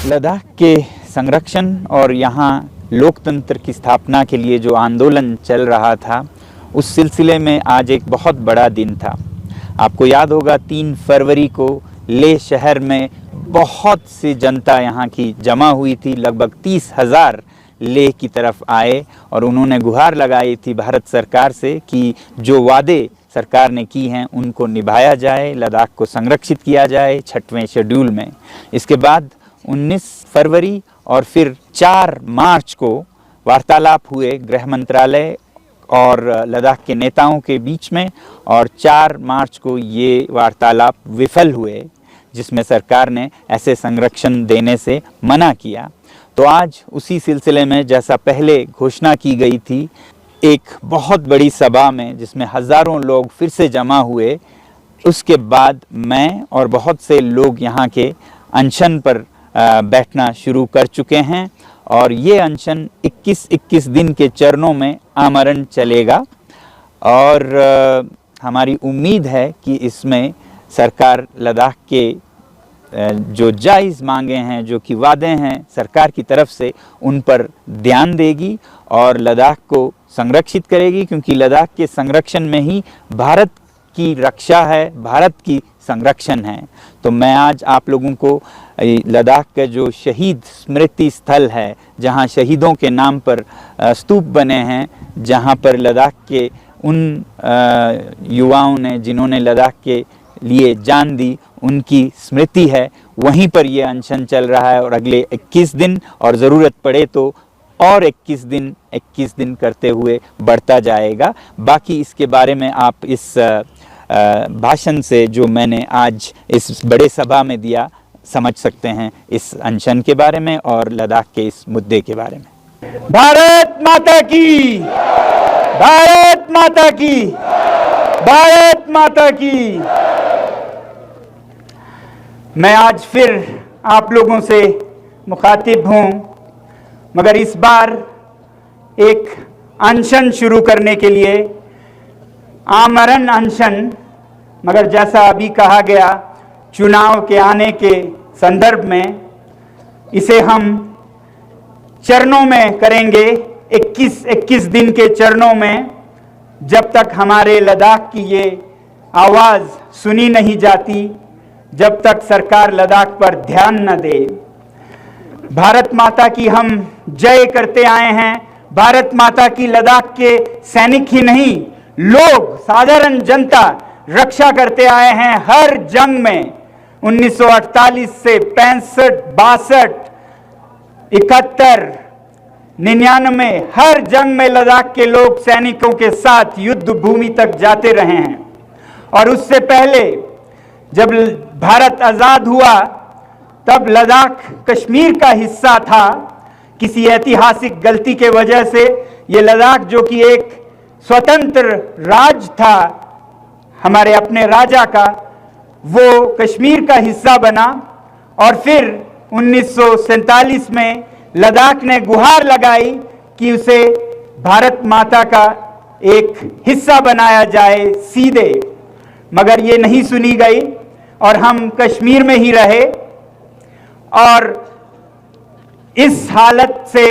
लद्दाख के संरक्षण और यहाँ लोकतंत्र की स्थापना के लिए जो आंदोलन चल रहा था, उस सिलसिले में आज एक बहुत बड़ा दिन था। आपको याद होगा 3 फरवरी को लेह शहर में बहुत सी जनता यहाँ की जमा हुई थी। लगभग 30,000 लेह की तरफ आए और उन्होंने गुहार लगाई थी भारत सरकार से कि जो वादे सरकार ने की हैं उनको निभाया जाए, लद्दाख को संरक्षित किया जाए 6वें शेड्यूल में। इसके बाद 19 फरवरी और फिर 4 मार्च को वार्तालाप हुए गृह मंत्रालय और लद्दाख के नेताओं के बीच में, और 4 मार्च को ये वार्तालाप विफल हुए, जिसमें सरकार ने ऐसे संरक्षण देने से मना किया। तो आज उसी सिलसिले में, जैसा पहले घोषणा की गई थी, एक बहुत बड़ी सभा में जिसमें हज़ारों लोग फिर से जमा हुए, उसके बाद मैं और बहुत से लोग यहाँ के अनशन पर बैठना शुरू कर चुके हैं। और ये अनशन 21 दिन के चरणों में आमरण चलेगा और हमारी उम्मीद है कि इसमें सरकार लद्दाख के जो जायज़ मांगे हैं, जो कि वादे हैं सरकार की तरफ से, उन पर ध्यान देगी और लद्दाख को संरक्षित करेगी, क्योंकि लद्दाख के संरक्षण में ही भारत की रक्षा है, भारत की संरक्षण है। तो मैं आज आप लोगों को लद्दाख का जो शहीद स्मृति स्थल है, जहां शहीदों के नाम पर स्तूप बने हैं, जहां पर लद्दाख के उन युवाओं ने जिन्होंने लद्दाख के लिए जान दी, उनकी स्मृति है, वहीं पर ये अनशन चल रहा है। और अगले 21 दिन और ज़रूरत पड़े तो और 21 दिन करते हुए बढ़ता जाएगा। बाकी इसके बारे में आप इस भाषण से जो मैंने आज इस बड़े सभा में दिया समझ सकते हैं, इस अनशन के बारे में और लद्दाख के इस मुद्दे के बारे में। भारत माता की, भारत माता की, भारत माता की। मैं आज फिर आप लोगों से मुखातिब हूं, मगर इस बार एक अनशन शुरू करने के लिए, आमरण अनशन, मगर जैसा अभी कहा गया चुनाव के आने के संदर्भ में इसे हम चरणों में करेंगे, 21 दिन के चरणों में, जब तक हमारे लद्दाख की ये आवाज़ सुनी नहीं जाती, जब तक सरकार लद्दाख पर ध्यान न दे। भारत माता की हम जय करते आए हैं। भारत माता की लद्दाख के सैनिक ही नहीं, लोग, साधारण जनता रक्षा करते आए हैं हर जंग में। 1948 से 65, 62, 71, 99, हर जंग में लद्दाख के लोग सैनिकों के साथ युद्ध भूमि तक जाते रहे हैं। और उससे पहले जब भारत आज़ाद हुआ, तब लद्दाख कश्मीर का हिस्सा था। किसी ऐतिहासिक गलती के वजह से ये लद्दाख, जो कि एक स्वतंत्र राज्य था हमारे अपने राजा का, वो कश्मीर का हिस्सा बना। और फिर 1947 में लद्दाख ने गुहार लगाई कि उसे भारत माता का एक हिस्सा बनाया जाए सीधे, मगर ये नहीं सुनी गई और हम कश्मीर में ही रहे। और इस हालत से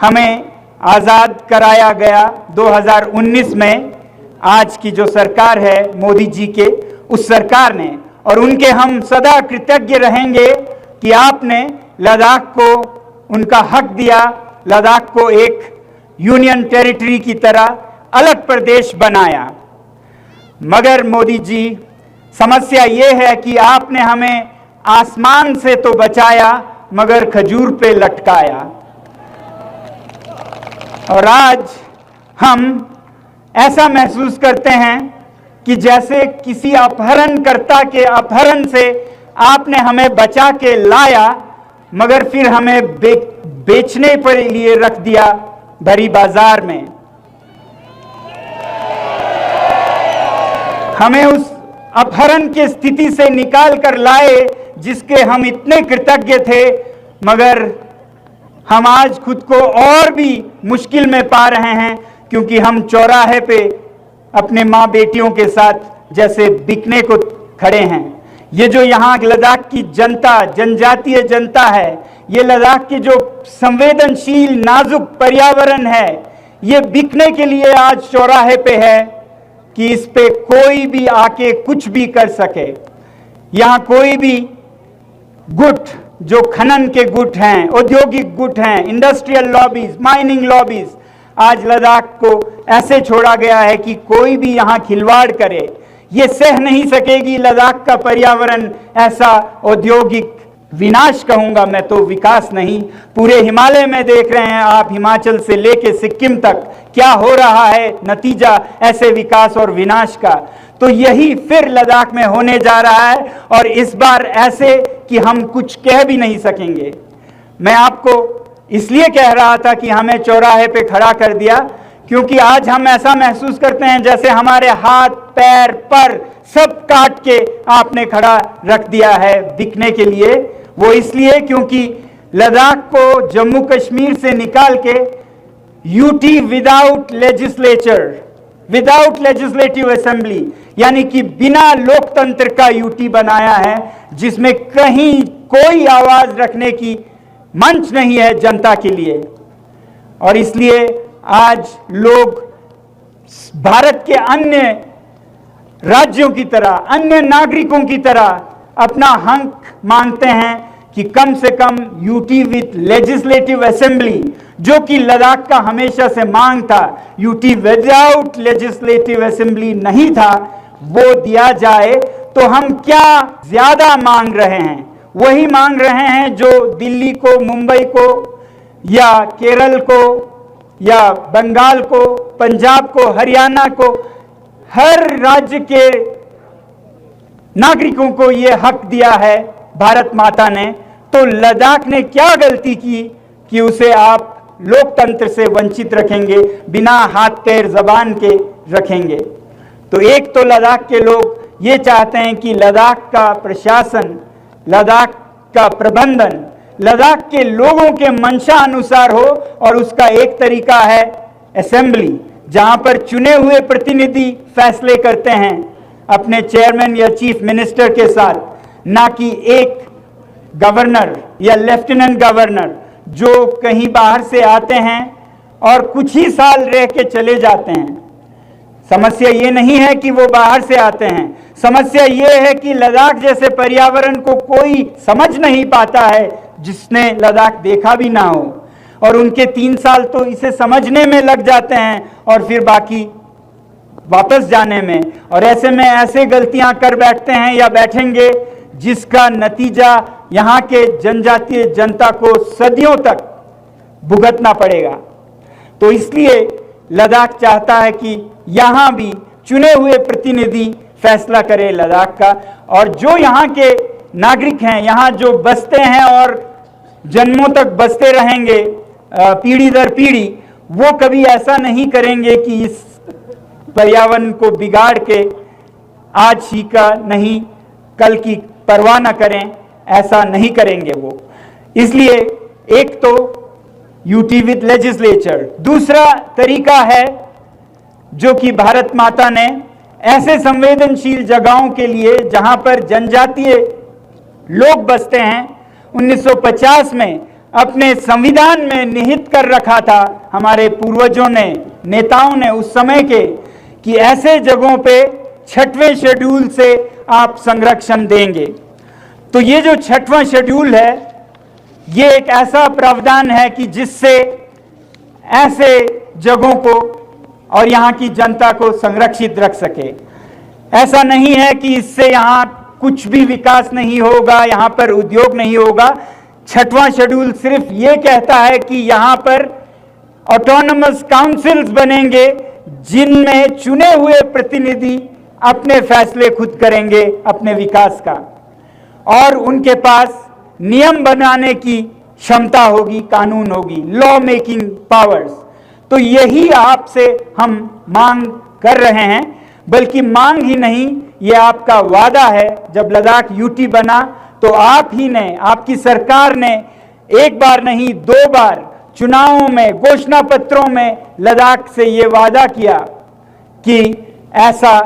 हमें आज़ाद कराया गया 2019 में। आज की जो सरकार है मोदी जी के, उस सरकार ने, और उनके हम सदा कृतज्ञ रहेंगे कि आपने लद्दाख को उनका हक दिया, लद्दाख को एक यूनियन टेरिटरी की तरह अलग प्रदेश बनाया। मगर मोदी जी, समस्या ये है कि आपने हमें आसमान से तो बचाया, मगर खजूर पे लटकाया। और आज हम ऐसा महसूस करते हैं कि जैसे किसी अपहरणकर्ता के अपहरण से आपने हमें बचा के लाया, मगर फिर हमें बेचने पर लिए रख दिया भरी बाजार में। हमें उस अपहरण की स्थिति से निकाल कर लाए जिसके हम इतने कृतज्ञ थे, मगर हम आज खुद को और भी मुश्किल में पा रहे हैं, क्योंकि हम चौराहे पे अपने माँ बेटियों के साथ जैसे बिकने को खड़े हैं। ये जो यहाँ लद्दाख की जनता, जनजातीय जनता है, ये लद्दाख की जो संवेदनशील नाजुक पर्यावरण है, ये बिकने के लिए आज चौराहे पे है कि इस पे कोई भी आके कुछ भी कर सके। यहां कोई भी गुट, जो खनन के गुट हैं, औद्योगिक गुट हैं, इंडस्ट्रियल लॉबीज, माइनिंग लॉबीज, आज लद्दाख को ऐसे छोड़ा गया है कि कोई भी यहां खिलवाड़ करे, ये सह नहीं सकेगी लद्दाख का पर्यावरण ऐसा औद्योगिक विनाश कहूंगा मैं तो, विकास नहीं। पूरे हिमालय में देख रहे हैं आप, हिमाचल से लेके सिक्किम तक क्या हो रहा है नतीजा ऐसे विकास और विनाश का। तो यही फिर लद्दाख में होने जा रहा है, और इस बार ऐसे कि हम कुछ कह भी नहीं सकेंगे। मैं आपको इसलिए कह रहा था कि हमें चौराहे पे खड़ा कर दिया, क्योंकि आज हम ऐसा महसूस करते हैं जैसे हमारे हाथ पैर पर सब काट के आपने खड़ा रख दिया है बिकने के लिए। वो इसलिए क्योंकि लद्दाख को जम्मू कश्मीर से निकाल के UT without legislature, without legislative assembly, यानी कि बिना लोकतंत्र का यूटी बनाया है, जिसमें कहीं कोई आवाज रखने की मंच नहीं है जनता के लिए। और इसलिए आज लोग भारत के अन्य राज्यों की तरह, अन्य नागरिकों की तरह अपना हक मांगते हैं कि कम से कम यूटी विद लेजिस्लेटिव असेंबली, जो कि लद्दाख का हमेशा से मांग था, यूटी विदाउट लेजिस्लेटिव असेंबली नहीं था, वो दिया जाए। तो हम क्या ज्यादा मांग रहे हैं? वही मांग रहे हैं जो दिल्ली को, मुंबई को, या केरल को, या बंगाल को, पंजाब को, हरियाणा को, हर राज्य के नागरिकों को यह हक दिया है भारत माता ने। तो लद्दाख ने क्या गलती की कि उसे आप लोकतंत्र से वंचित रखेंगे, बिना हाथ पैर जबान के रखेंगे? तो एक तो लद्दाख के लोग ये चाहते हैं कि लद्दाख का प्रशासन, लद्दाख का प्रबंधन लद्दाख के लोगों के मंशा अनुसार हो, और उसका एक तरीका है असेंबली, जहां पर चुने हुए प्रतिनिधि फैसले करते हैं अपने चेयरमैन या चीफ मिनिस्टर के साथ, ना कि एक गवर्नर या लेफ्टिनेंट गवर्नर जो कहीं बाहर से आते हैं और कुछ ही साल रह के चले जाते हैं। समस्या ये नहीं है कि वो बाहर से आते हैं, समस्या ये है कि लद्दाख जैसे पर्यावरण को कोई समझ नहीं पाता है जिसने लद्दाख देखा भी ना हो, और उनके 3 साल तो इसे समझने में लग जाते हैं और फिर बाकी वापस जाने में। और ऐसे में ऐसे गलतियां कर बैठते हैं या बैठेंगे जिसका नतीजा यहाँ के जनजातीय जनता को सदियों तक भुगतना पड़ेगा। तो इसलिए लद्दाख चाहता है कि यहाँ भी चुने हुए प्रतिनिधि फैसला करे लद्दाख का, और जो यहाँ के नागरिक हैं, यहाँ जो बसते हैं और जन्मों तक बसते रहेंगे पीढ़ी दर पीढ़ी, वो कभी ऐसा नहीं करेंगे कि इस पर्यावरण को बिगाड़ के आज ही का नहीं कल की परवाह न करें, ऐसा नहीं करेंगे वो। इसलिए एक तो यूटी विद लेजिस्लेचर, दूसरा तरीका है जो कि भारत माता ने ऐसे संवेदनशील जगहों के लिए जहां पर जनजातीय लोग बसते हैं 1950 में अपने संविधान में निहित कर रखा था हमारे पूर्वजों ने, नेताओं ने उस समय के, कि ऐसे जगहों पे 6वें शेड्यूल से आप संरक्षण देंगे। तो ये जो 6वां शेड्यूल है, ये एक ऐसा प्रावधान है कि जिससे ऐसे जगहों को और यहाँ की जनता को संरक्षित रख सके। ऐसा नहीं है कि इससे यहाँ कुछ भी विकास नहीं होगा, यहाँ पर उद्योग नहीं होगा। 6वां शेड्यूल सिर्फ ये कहता है कि यहाँ पर ऑटोनमस काउंसिल्स बनेंगे जिनमें चुने हुए प्रतिनिधि अपने फैसले खुद करेंगे अपने विकास का, और उनके पास नियम बनाने की क्षमता होगी, कानून होगी, लॉ मेकिंग पावर्स। तो यही आपसे हम मांग कर रहे हैं, बल्कि मांग ही नहीं, ये आपका वादा है। जब लद्दाख यूटी बना तो आप ही ने, आपकी सरकार ने एक बार नहीं 2 बार चुनावों में, घोषणा पत्रों में लद्दाख से ये वादा किया कि ऐसा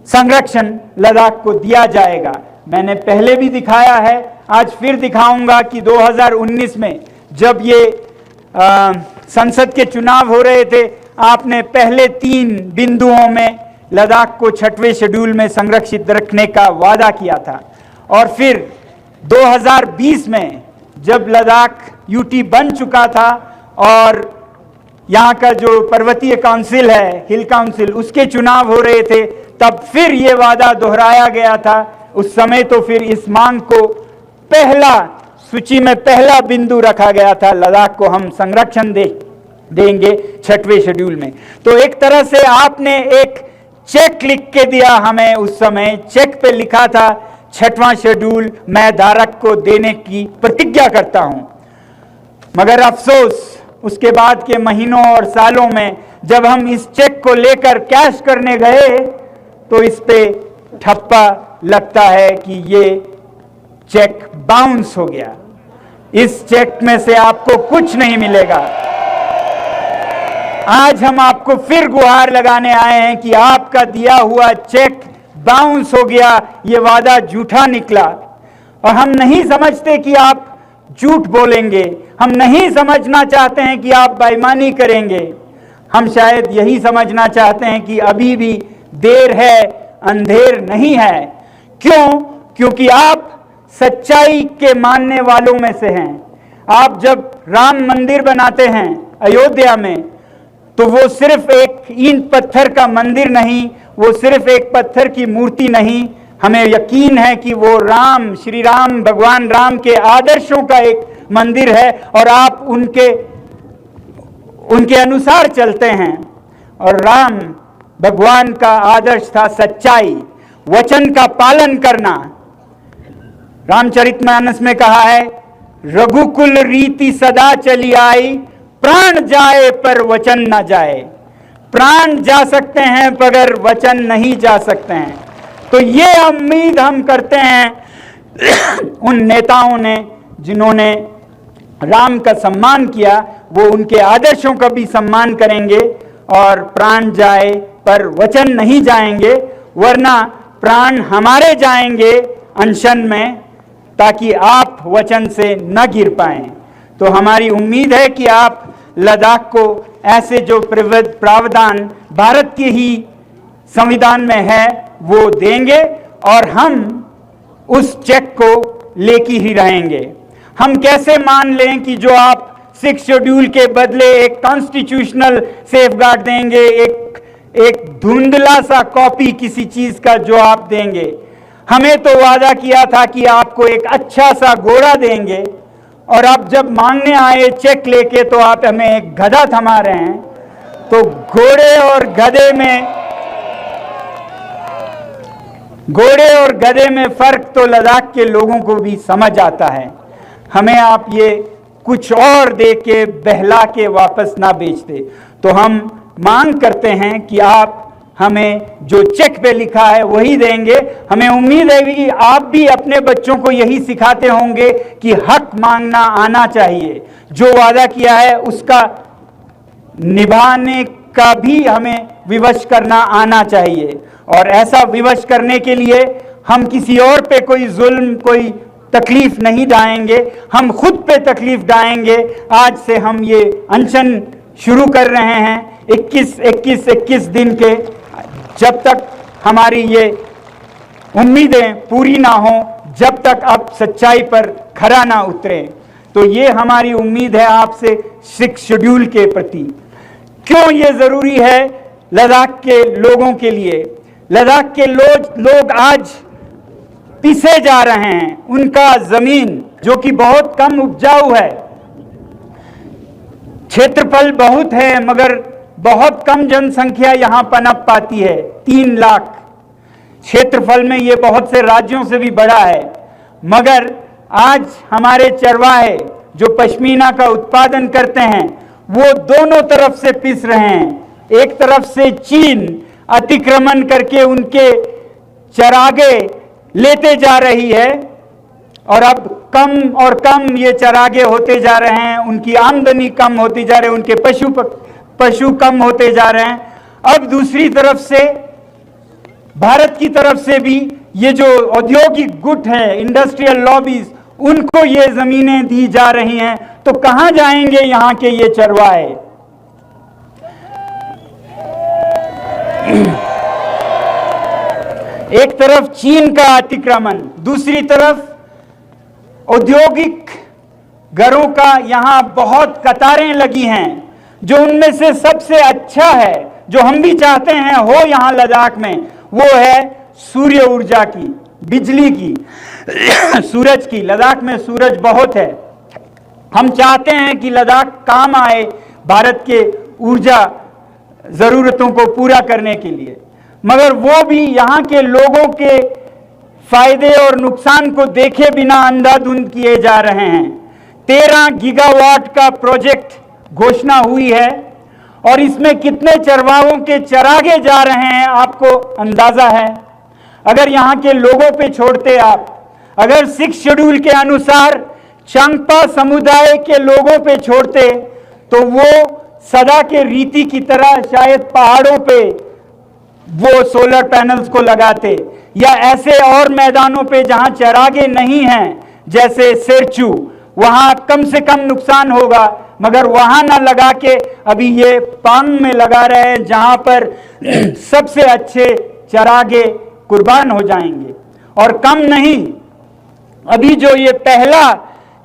संरक्षण लद्दाख को दिया जाएगा। मैंने पहले भी दिखाया है, आज फिर दिखाऊंगा कि 2019 में जब ये संसद के चुनाव हो रहे थे, आपने पहले 3 बिंदुओं में लद्दाख को 6वें शेड्यूल में संरक्षित रखने का वादा किया था। और फिर 2020 में जब लद्दाख यूटी बन चुका था और यहाँ का जो पर्वतीय काउंसिल है, हिल काउंसिल, उसके चुनाव हो रहे थे, तब फिर ये वादा दोहराया गया था। उस समय तो फिर इस मांग को पहला सूची में पहला बिंदु रखा गया था, लद्दाख को हम संरक्षण देंगे 6वें शेड्यूल में। तो एक तरह से आपने एक चेक लिख के दिया हमें। उस समय चेक पे लिखा था 6वां शेड्यूल मैं धारक को देने की प्रतिज्ञा करता हूं। मगर अफसोस उसके बाद के महीनों और सालों में जब हम इस चेक को लेकर कैश करने गए तो इस पे ठप्पा लगता है कि ये चेक बाउंस हो गया। इस चेक में से आपको कुछ नहीं मिलेगा। आज हम आपको फिर गुहार लगाने आए हैं कि आपका दिया हुआ चेक बाउंस हो गया, ये वादा झूठा निकला। और हम नहीं समझते कि आप झूठ बोलेंगे, हम नहीं समझना चाहते हैं कि आप बेईमानी करेंगे। हम शायद यही समझना चाहते हैं कि अभी भी देर है, अंधेर नहीं है। क्यों? क्योंकि आप सच्चाई के मानने वालों में से हैं। आप जब राम मंदिर बनाते हैं अयोध्या में, तो वो सिर्फ एक ईंट पत्थर का मंदिर नहीं, वो सिर्फ एक पत्थर की मूर्ति नहीं, हमें यकीन है कि वो राम, श्री राम, भगवान राम के आदर्शों का एक मंदिर है और आप उनके अनुसार चलते हैं। और राम भगवान का आदर्श था सच्चाई, वचन का पालन करना। रामचरितमानस में कहा है, रघुकुल रीति सदा चली आई, प्राण जाए पर वचन ना जाए। प्राण जा सकते हैं मगर वचन नहीं जा सकते हैं। तो ये उम्मीद हम करते हैं उन नेताओं ने जिन्होंने राम का सम्मान किया, वो उनके आदर्शों का भी सम्मान करेंगे और प्राण जाए पर वचन नहीं जाएंगे, वरना प्राण हमारे जाएंगे अनशन में, ताकि आप वचन से न गिर पाएं। तो हमारी उम्मीद है कि आप लद्दाख को ऐसे जो प्रावधान भारत के ही संविधान में है वो देंगे और हम उस चेक को लेके ही रहेंगे। हम कैसे मान लें कि जो आप 6 शेड्यूल के बदले एक कॉन्स्टिट्यूशनल सेफगार्ड देंगे, एक धुंधला सा कॉपी किसी चीज का जो आप देंगे। हमें तो वादा किया था कि आपको एक अच्छा सा घोड़ा देंगे और अब जब मांगने आए चेक लेके तो आप हमें एक गधा थमा रहे हैं। तो घोड़े और गधे में फर्क तो लद्दाख के लोगों को भी समझ आता है। हमें आप ये कुछ और दे के बहला के वापस ना बेच दे। तो हम मांग करते हैं कि आप हमें जो चेक पे लिखा है वही देंगे। हमें उम्मीद है कि आप भी अपने बच्चों को यही सिखाते होंगे कि हक मांगना आना चाहिए, जो वादा किया है उसका निभाने का भी हमें विवश करना आना चाहिए। और ऐसा विवश करने के लिए हम किसी और पे कोई जुल्म, कोई तकलीफ नहीं डालेंगे, हम खुद पे तकलीफ डालेंगे। आज से हम ये अनशन शुरू कर रहे हैं 21 दिन के, जब तक हमारी ये उम्मीदें पूरी ना हो, जब तक आप सच्चाई पर खरा ना उतरे। तो ये हमारी उम्मीद है आपसे 6 शेड्यूल के प्रति। क्यों ये जरूरी है लद्दाख के लोगों के लिए? लद्दाख के लोग आज पिसे जा रहे हैं। उनका जमीन जो कि बहुत कम उपजाऊ है, क्षेत्रफल बहुत है मगर बहुत कम जनसंख्या यहां पनप पाती है। 3 लाख क्षेत्रफल में ये बहुत से राज्यों से भी बड़ा है। मगर आज हमारे चरवाहे जो पश्मीना का उत्पादन करते हैं वो दोनों तरफ से पिस रहे हैं। एक तरफ से चीन अतिक्रमण करके उनके चरागे लेते जा रही है और अब कम और कम ये चरागे होते जा रहे हैं, उनकी आमदनी कम होती जा रही है, उनके पशु कम होते जा रहे हैं। अब दूसरी तरफ से भारत की तरफ से भी ये जो औद्योगिक गुट है, इंडस्ट्रियल लॉबीज, उनको ये जमीनें दी जा रही हैं, तो कहां जाएंगे यहां के ये चरवाहे? एक तरफ चीन का अतिक्रमण, दूसरी तरफ औद्योगिक घरों का यहां बहुत कतारें लगी हैं। जो उनमें से सबसे अच्छा है, जो हम भी चाहते हैं हो यहां लद्दाख में, वो है सूर्य ऊर्जा की, बिजली की, सूरज की। लद्दाख में सूरज बहुत है। हम चाहते हैं कि लद्दाख काम आए भारत के ऊर्जा जरूरतों को पूरा करने के लिए, मगर वो भी यहाँ के लोगों के फायदे और नुकसान को देखे बिना अंधाधुंध किए जा रहे हैं। 13 गीगावाट का प्रोजेक्ट घोषणा हुई है और इसमें कितने चरवाहों के चरागे जा रहे हैं आपको अंदाजा है? अगर यहाँ के लोगों पे छोड़ते आप, अगर 6 शेड्यूल के अनुसार चांगपा समुदाय के लोगों पे छोड़ते, तो वो सदा के रीति की तरह शायद पहाड़ों पे वो सोलर पैनल्स को लगाते, या ऐसे और मैदानों पे जहां चरागे नहीं हैं जैसे सेरचू, वहां कम से कम नुकसान होगा, मगर वहां ना लगा के अभी ये पांग में लगा रहे हैं जहां पर सबसे अच्छे चरागे कुर्बान हो जाएंगे। और कम नहीं, अभी जो ये पहला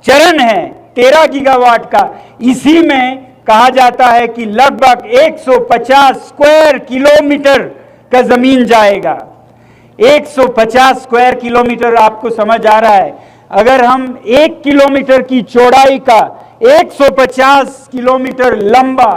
चरण है 13 गीगावाट का, इसी में कहा जाता है कि लगभग 150 स्क्वायर किलोमीटर का जमीन जाएगा। 150 स्क्वायर किलोमीटर, आपको समझ आ रहा है? अगर हम 1 किलोमीटर की चौड़ाई का 150 किलोमीटर लंबा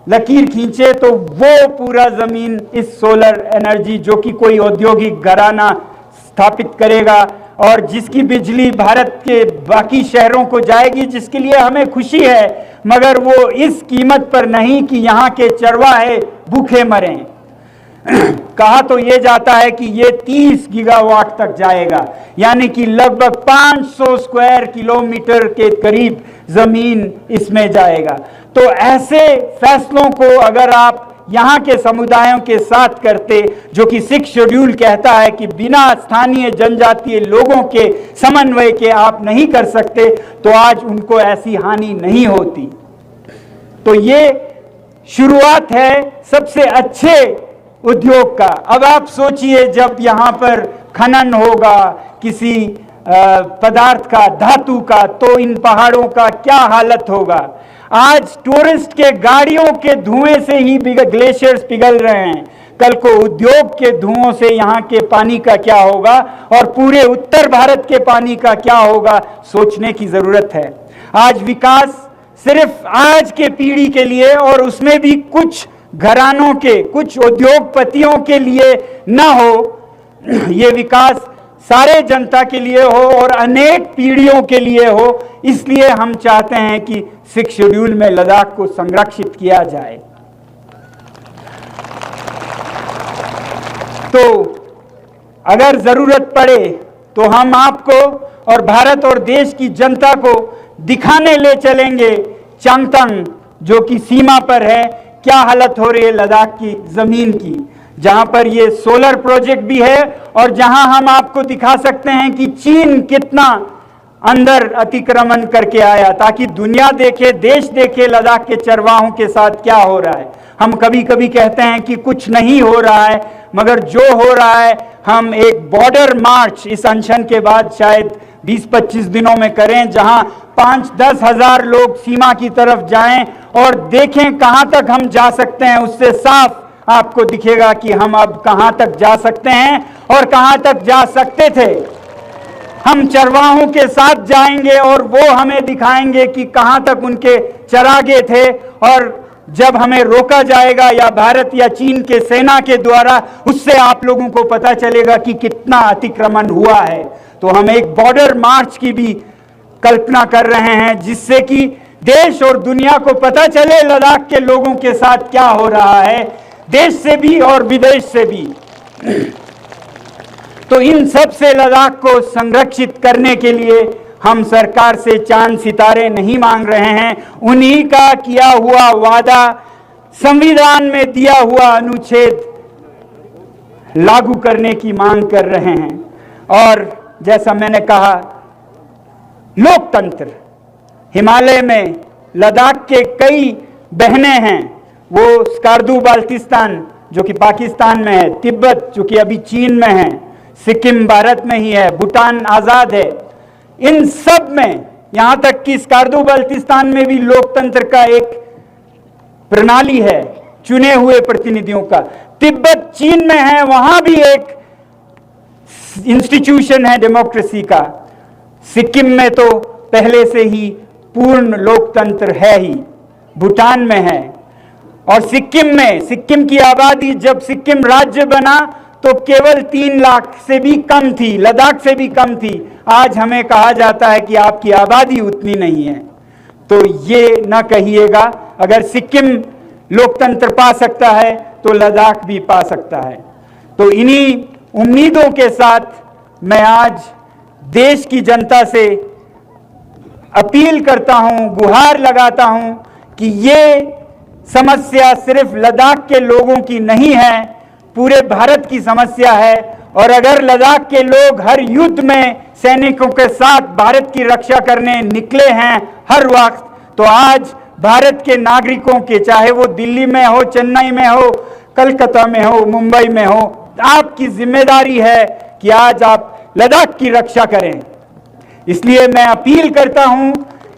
लकीर खींचे, तो वो पूरा जमीन इस सोलर एनर्जी, जो कि कोई औद्योगिक घराना स्थापित करेगा और जिसकी बिजली भारत के बाकी शहरों को जाएगी, जिसके लिए हमें खुशी है, मगर वो इस कीमत पर नहीं कि यहाँ के चरवाहे भूखे मरें। कहा तो ये जाता है कि ये 30 गीगावाट तक जाएगा, यानी कि लगभग 500 स्क्वायर किलोमीटर के करीब जमीन इसमें जाएगा। तो ऐसे फैसलों को अगर आप यहाँ के समुदायों के साथ करते, जो कि 6 शेड्यूल कहता है कि बिना स्थानीय जनजातीय लोगों के समन्वय के आप नहीं कर सकते, तो आज उनको ऐसी हानि नहीं होती। तो ये शुरुआत है सबसे अच्छे उद्योग का। अब आप सोचिए, जब यहाँ पर खनन होगा किसी पदार्थ का, धातु का, तो इन पहाड़ों का क्या हालत होगा। आज टूरिस्ट के गाड़ियों के धुएं से ही ग्लेशियर्स पिघल रहे हैं, कल को उद्योग के धुओं से यहाँ के पानी का क्या होगा और पूरे उत्तर भारत के पानी का क्या होगा, सोचने की जरूरत है। आज विकास सिर्फ आज के पीढ़ी के लिए, और उसमें भी कुछ घरानों के, कुछ उद्योगपतियों के लिए ना हो, ये विकास सारे जनता के लिए हो और अनेक पीढ़ियों के लिए हो। इसलिए हम चाहते हैं कि 6 शेड्यूल में लद्दाख को संरक्षित किया जाए। तो अगर जरूरत पड़े तो हम आपको और भारत और देश की जनता को दिखाने ले चलेंगे चांगथंग, जो कि सीमा पर है, क्या हालत हो रही है लद्दाख की जमीन की, जहां पर ये सोलर प्रोजेक्ट भी है और जहां हम आपको दिखा सकते हैं कि चीन कितना अंदर अतिक्रमण करके आया, ताकि दुनिया देखे, देश देखे लद्दाख के चरवाहों के साथ क्या हो रहा है। हम कभी कभी कहते हैं कि कुछ नहीं हो रहा है, मगर जो हो रहा है, हम एक बॉर्डर मार्च इस अनशन के बाद शायद 20-25 दिनों में करें, जहां 5-10 हजार लोग सीमा की तरफ जाएं और देखें कहां तक हम जा सकते हैं। उससे साफ आपको दिखेगा कि हम अब कहां तक जा सकते हैं और कहां तक जा सकते थे। हम चरवाहों के साथ जाएंगे और वो हमें दिखाएंगे कि कहां तक उनके चरागे थे, और जब हमें रोका जाएगा या भारत या चीन के सेना के द्वारा, उससे आप लोगों को पता चलेगा कि कितना अतिक्रमण हुआ है। तो हम एक बॉर्डर मार्च की भी कल्पना कर रहे हैं, जिससे कि देश और दुनिया को पता चले लद्दाख के लोगों के साथ क्या हो रहा है, देश से भी और विदेश से भी। तो इन सब से लद्दाख को संरक्षित करने के लिए हम सरकार से चांद सितारे नहीं मांग रहे हैं, उन्हीं का किया हुआ वादा, संविधान में दिया हुआ अनुच्छेद लागू करने की मांग कर रहे हैं। और जैसा मैंने कहा, लोकतंत्र, हिमालय में लद्दाख के कई बहनें हैं, वो स्कार्दू बाल्टिस्तान जो कि पाकिस्तान में है, तिब्बत जो कि अभी चीन में है, सिक्किम भारत में ही है, भूटान आज़ाद है, इन सब में, यहाँ तक कि स्कार्दू बाल्टिस्तान में भी लोकतंत्र का एक प्रणाली है, चुने हुए प्रतिनिधियों का। तिब्बत चीन में है, वहां भी एक इंस्टीट्यूशन है डेमोक्रेसी का। सिक्किम में तो पहले से ही पूर्ण लोकतंत्र है ही, भूटान में है। और सिक्किम में, सिक्किम की आबादी जब सिक्किम राज्य बना तो केवल 3 लाख से भी कम थी, लद्दाख से भी कम थी। आज हमें कहा जाता है कि आपकी आबादी उतनी नहीं है। तो ये न कहिएगा, अगर सिक्किम लोकतंत्र पा सकता है तो लद्दाख भी पा सकता है। तो इन्हीं उम्मीदों के साथ मैं आज देश की जनता से अपील करता हूं, गुहार लगाता हूं कि ये समस्या सिर्फ लद्दाख के लोगों की नहीं है, पूरे भारत की समस्या है। और अगर लद्दाख के लोग हर युद्ध में सैनिकों के साथ भारत की रक्षा करने निकले हैं हर वक्त, तो आज भारत के नागरिकों के, चाहे वो दिल्ली में हो, चेन्नई में हो, कलकत्ता में हो, मुंबई में हो, आपकी जिम्मेदारी है कि आज आप लद्दाख की रक्षा करें। इसलिए मैं अपील करता हूं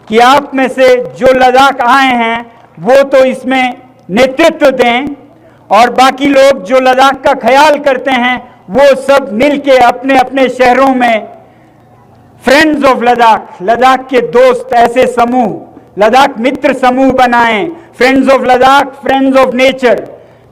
कि आप में से जो लद्दाख आए हैं वो तो इसमें नेतृत्व दें, और बाकी लोग जो लद्दाख का ख्याल करते हैं वो सब मिलके अपने अपने शहरों में फ्रेंड्स ऑफ लद्दाख, लद्दाख के दोस्त ऐसे समूह, लद्दाख मित्र समूह बनाएं, friends of Ladakh, friends of nature,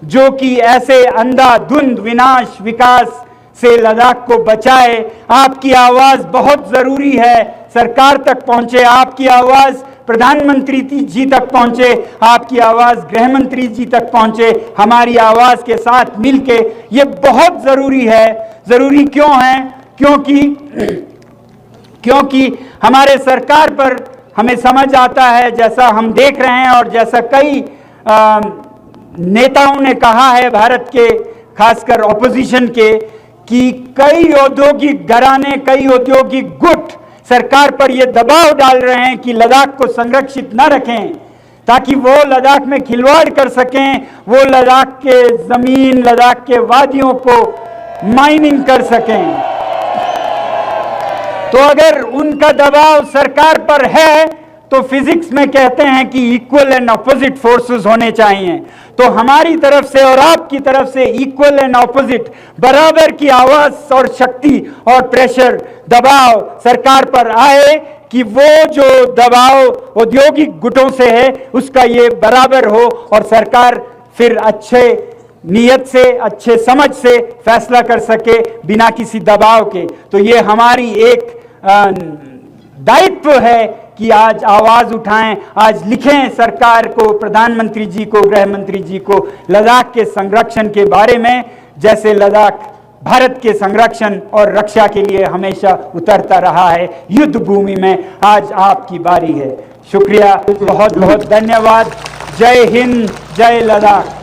जो कि ऐसे अंधाधुंध विनाश विकास से लद्दाख को बचाए। आपकी आवाज बहुत जरूरी है, सरकार तक पहुंचे, आपकी आवाज प्रधानमंत्री जी तक पहुंचे, आपकी आवाज गृह मंत्री जी तक पहुंचे, हमारी आवाज के साथ मिलके, ये बहुत जरूरी है। जरूरी क्यों है? क्योंकि हमारे सरकार पर हमें समझ आता है, जैसा हम देख रहे हैं और जैसा कई नेताओं ने कहा है भारत के, खासकर ऑपोजिशन के, कि कई औद्योगिक घराने, कई औद्योगिक गुट सरकार पर यह दबाव डाल रहे हैं कि लद्दाख को संरक्षित न रखें, ताकि वो लद्दाख में खिलवाड़ कर सकें, वो लद्दाख के जमीन, लद्दाख के वादियों को माइनिंग कर सकें। तो अगर उनका दबाव सरकार पर है तो फिजिक्स में कहते हैं कि इक्वल एंड ऑपोजिट फोर्सेस होने चाहिए। तो हमारी तरफ से और आपकी तरफ से इक्वल एंड ऑपोजिट बराबर की आवाज और शक्ति और प्रेशर, दबाव सरकार पर आए कि वो जो दबाव औद्योगिक गुटों से है उसका ये बराबर हो, और सरकार फिर अच्छे नियत से, अच्छे समझ से फैसला कर सके बिना किसी दबाव के। तो ये हमारी एक दायित्व है कि आज आवाज उठाएं, आज लिखें सरकार को, प्रधानमंत्री जी को, गृह मंत्री जी को, लद्दाख के संरक्षण के बारे में, जैसे लद्दाख भारत के संरक्षण और रक्षा के लिए हमेशा उतरता रहा है युद्ध भूमि में। आज आपकी बारी है। शुक्रिया, बहुत बहुत धन्यवाद। जय हिंद, जय लद्दाख।